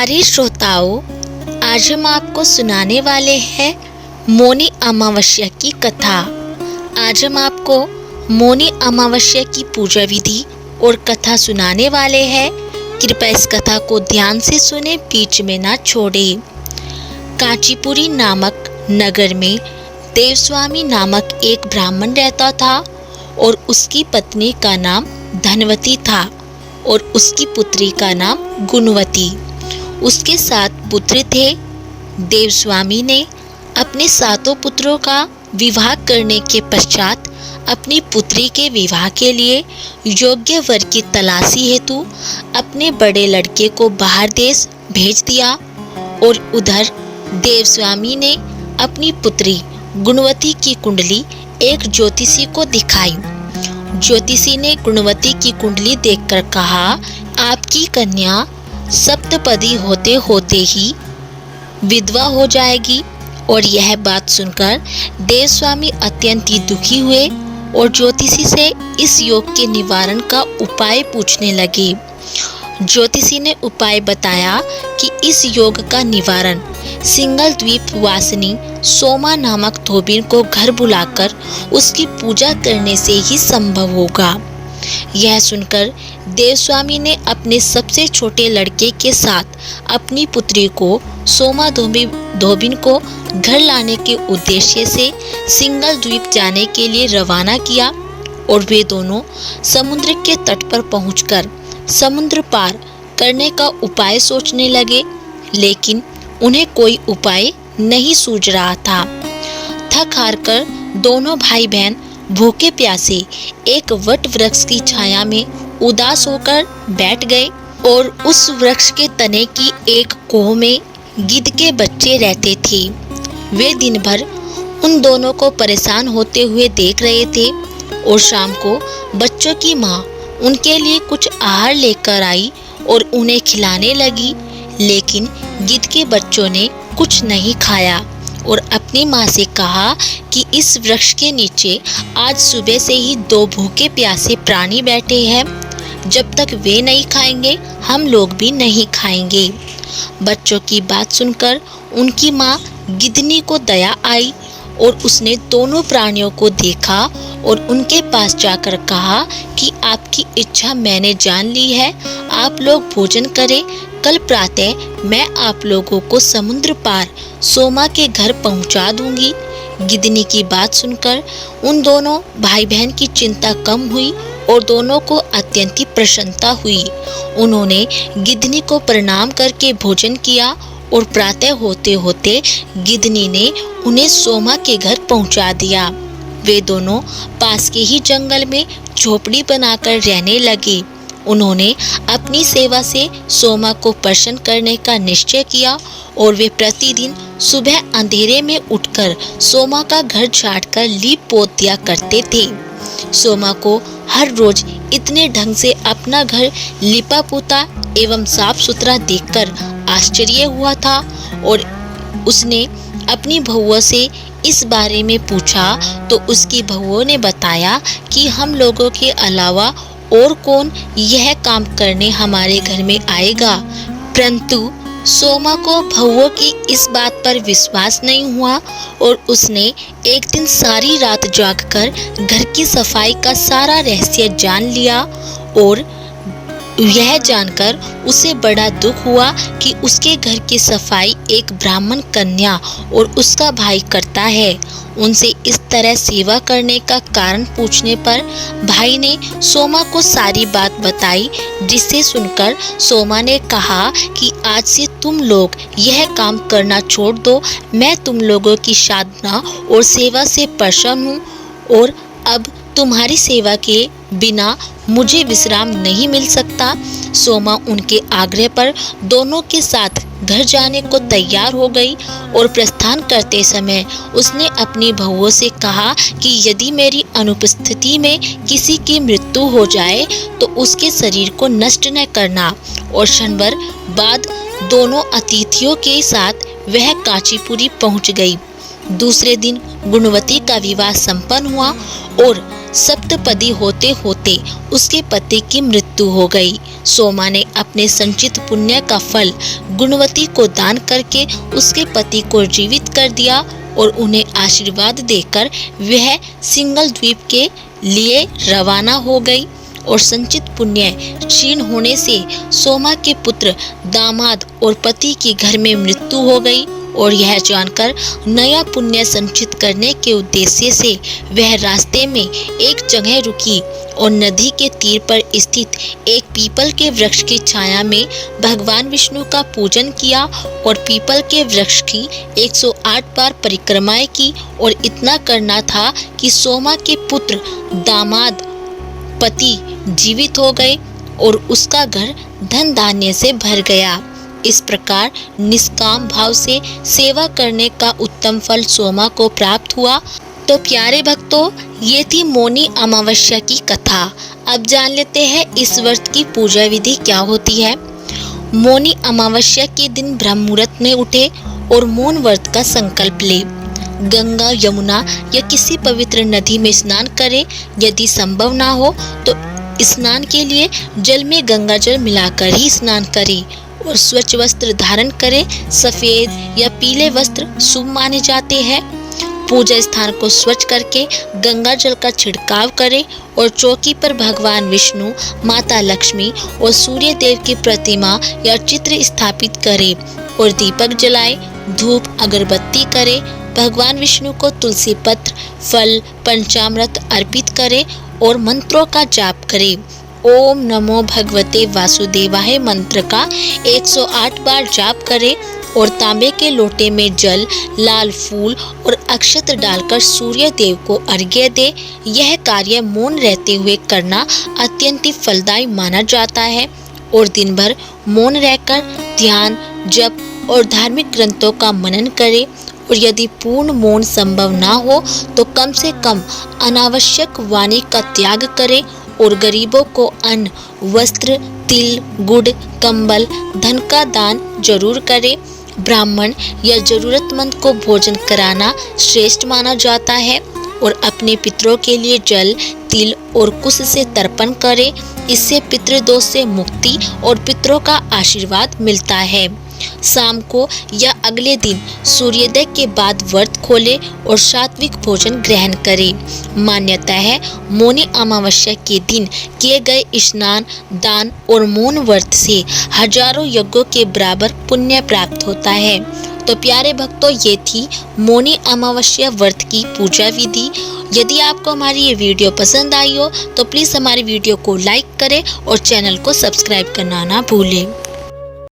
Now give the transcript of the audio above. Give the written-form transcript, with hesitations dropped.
प्यारे श्रोताओं, आज हम आपको सुनाने वाले हैं मौनी अमावस्या की कथा। आज हम आपको मौनी अमावस्या की पूजा विधि और कथा सुनाने वाले हैं। कृपया इस कथा को ध्यान से सुने, बीच में ना छोड़े। कांचीपुरी नामक नगर में देवस्वामी नामक एक ब्राह्मण रहता था और उसकी पत्नी का नाम धनवती था और उसकी पुत्री का नाम गुणवती। उसके 7 पुत्र थे। देवस्वामी ने अपने 7 पुत्रों का विवाह करने के पश्चात अपनी पुत्री के विवाह के लिए योग्य वर की तलाशी हेतु अपने बड़े लड़के को बाहर देश भेज दिया और उधर देवस्वामी ने अपनी पुत्री गुणवती की कुंडली एक ज्योतिषी को दिखाई। ज्योतिषी ने गुणवती की कुंडली देखकर कहा, आपकी कन्या सप्तपदी होते होते ही विधवा हो जाएगी। और यह बात सुनकर देवस्वामी अत्यंत ही दुखी हुए और ज्योतिषी से इस योग के निवारण का उपाय पूछने लगे। ज्योतिषी ने उपाय बताया कि इस योग का निवारण सिंगल द्वीप वासिनी सोमा नामक धोबिन को घर बुलाकर उसकी पूजा करने से ही संभव होगा। यह सुनकर देवस्वामी ने अपने सबसे छोटे लड़के के साथ अपनी पुत्री को सोमा धोबिन को घर लाने के उद्देश्य से सिंगल द्वीप जाने के लिए रवाना किया और वे दोनों समुद्र के तट पर पहुंचकर समुद्र पार करने का उपाय सोचने लगे, लेकिन उन्हें कोई उपाय नहीं सूझ रहा था। थक हार कर दोनों भाई बहन भूखे प्यासे एक वट वृक्ष की छाया में उदास होकर बैठ गए और उस वृक्ष के तने की एक कोह में गिद्ध के बच्चे रहते थे। वे दिन भर उन दोनों को परेशान होते हुए देख रहे थे और शाम को बच्चों की माँ उनके लिए कुछ आहार लेकर आई और उन्हें खिलाने लगी, लेकिन गिद्ध के बच्चों ने कुछ नहीं खाया और अपनी माँ से कहा कि इस वृक्ष के नीचे आज सुबह से ही 2 भूखे प्यासे प्राणी बैठे हैं, जब तक वे नहीं खाएंगे हम लोग भी नहीं खाएंगे। बच्चों की बात सुनकर उनकी माँ गिद्धनी को दया आई और उसने दोनों प्राणियों को देखा और उनके पास जाकर कहा कि आपकी इच्छा मैंने जान ली है, आप लोग भोजन करें। कल प्रातः मैं आप लोगों को समुद्र पार सोमा के घर पहुंचा दूंगी। गिद्धनी की बात सुनकर उन दोनों भाई बहन की चिंता कम हुई और दोनों को अत्यंत प्रसन्नता हुई। उन्होंने गिद्धनी को प्रणाम करके भोजन किया और प्रातः होते होते गिद्धनी ने उन्हें सोमा के घर पहुंचा दिया। वे दोनों पास के ही जंगल में झोपड़ी बनाकर रहने लगे। उन्होंने अपनी सेवा से सोमा को प्रसन्न करने का निश्चय किया और वे प्रतिदिन सुबह अंधेरे में उठकर सोमा का झाड़ कर लीप पोत दिया करते थे। सोमा को हर रोज इतने ढंग से अपना घर लिपा पोता एवं साफ सुथरा देखकर आश्चर्य हुआ था और उसने अपनी बहुओं से इस बारे में पूछा तो उसकी बहुओं ने बताया कि हम लोगों के अलावा और कौन यह काम करने हमारे घर में आएगा। परंतु सोमा को बहुओं की इस बात पर विश्वास नहीं हुआ और उसने एक दिन सारी रात जागकर घर की सफाई का सारा रहस्य जान लिया और यह जानकर उसे बड़ा दुख हुआ कि उसके घर की सफाई एक ब्राह्मण कन्या और उसका भाई करता है। उनसे इस तरह सेवा करने का कारण पूछने पर भाई ने सोमा को सारी बात बताई, जिसे सुनकर सोमा ने कहा कि आज से तुम लोग यह काम करना छोड़ दो। मैं तुम लोगों की साधना और सेवा से प्रसन्न हूँ और अब तुम्हारी सेवा के बिना मुझे विश्राम नहीं मिल सकता। सोमा उनके आग्रह पर दोनों के साथ घर जाने को तैयार हो गई और प्रस्थान करते समय उसने अपनी बहुओं से कहा कि यदि मेरी अनुपस्थिति में किसी की मृत्यु हो जाए तो उसके शरीर को नष्ट न करना। और क्षण भर बाद दोनों अतिथियों के साथ वह कांचीपुरी पहुंच गई। दूसरे दिन गुणवती का विवाह संपन्न हुआ और सप्तपदी होते होते उसके पति की मृत्यु हो गई। सोमा ने अपने संचित पुण्य का फल गुणवती को दान करके उसके पति को जीवित कर दिया और उन्हें आशीर्वाद देकर वह सिंगल द्वीप के लिए रवाना हो गई। और संचित पुण्य क्षीण होने से सोमा के पुत्र, दामाद और पति की घर में मृत्यु हो गई। और यह जानकर नया पुण्य संचित करने के उद्देश्य से वह रास्ते में एक जगह रुकी और नदी के तीर पर स्थित एक पीपल के वृक्ष की छाया में भगवान विष्णु का पूजन किया और पीपल के वृक्ष की 108 बार परिक्रमाएं की। और इतना करना था कि सोमा के पुत्र, दामाद, पति जीवित हो गए और उसका घर धन धान्य से भर गया। इस प्रकार निष्काम भाव से सेवा करने का उत्तम फल सोमा को प्राप्त हुआ। तो प्यारे भक्तों, ये थी मौनी अमावस्या की कथा। अब जान लेते हैं इस व्रत की पूजा विधि क्या होती है। मौनी अमावस्या के दिन ब्रह्म मुहूर्त में उठे और मौन व्रत का संकल्प ले। गंगा, यमुना या किसी पवित्र नदी में स्नान करें। यदि संभव ना हो तो स्नान के लिए जल में गंगा जल मिलाकर ही स्नान करें और स्वच्छ वस्त्र धारण करें। सफेद या पीले वस्त्र शुभ माने जाते हैं। पूजा स्थान को स्वच्छ करके गंगा जल का छिड़काव करें और चौकी पर भगवान विष्णु, माता लक्ष्मी और सूर्य देव की प्रतिमा या चित्र स्थापित करें और दीपक जलाएं। धूप अगरबत्ती करें। भगवान विष्णु को तुलसी पत्र, फल, पंचामृत अर्पित करें और मंत्रों का जाप करें। ओम नमो भगवते वासुदेवाय मंत्र का 108 बार जाप करें और तांबे के लोटे में जल, लाल फूल और अक्षत डालकर सूर्य देव को अर्घ्य दे। यह कार्य मौन रहते हुए करना अत्यंत फलदायी माना जाता है। और दिन भर मौन रहकर ध्यान, जप और धार्मिक ग्रंथों का मनन करें। और यदि पूर्ण मौन संभव ना हो तो कम से कम अनावश्यक वाणी का त्याग करें और गरीबों को अन्न, वस्त्र, तिल, गुड़, कंबल, धन का दान जरूर करें। ब्राह्मण या जरूरतमंद को भोजन कराना श्रेष्ठ माना जाता है। और अपने पितरों के लिए जल, तिल और कुश से तर्पण करें। इससे पितृदोष से मुक्ति और पितरों का आशीर्वाद मिलता है। शाम को या अगले दिन सूर्योदय के बाद व्रत खोले और सात्विक भोजन ग्रहण करें। मान्यता है मौनी अमावस्या के दिन किए गए स्नान, दान और मौन व्रत से हजारों यज्ञों के बराबर पुण्य प्राप्त होता है। तो प्यारे भक्तों, ये थी मौनी अमावस्या व्रत की पूजा विधि। यदि आपको हमारी ये वीडियो पसंद आई हो तो प्लीज़ हमारी वीडियो को लाइक करें और चैनल को सब्सक्राइब करना ना भूलें।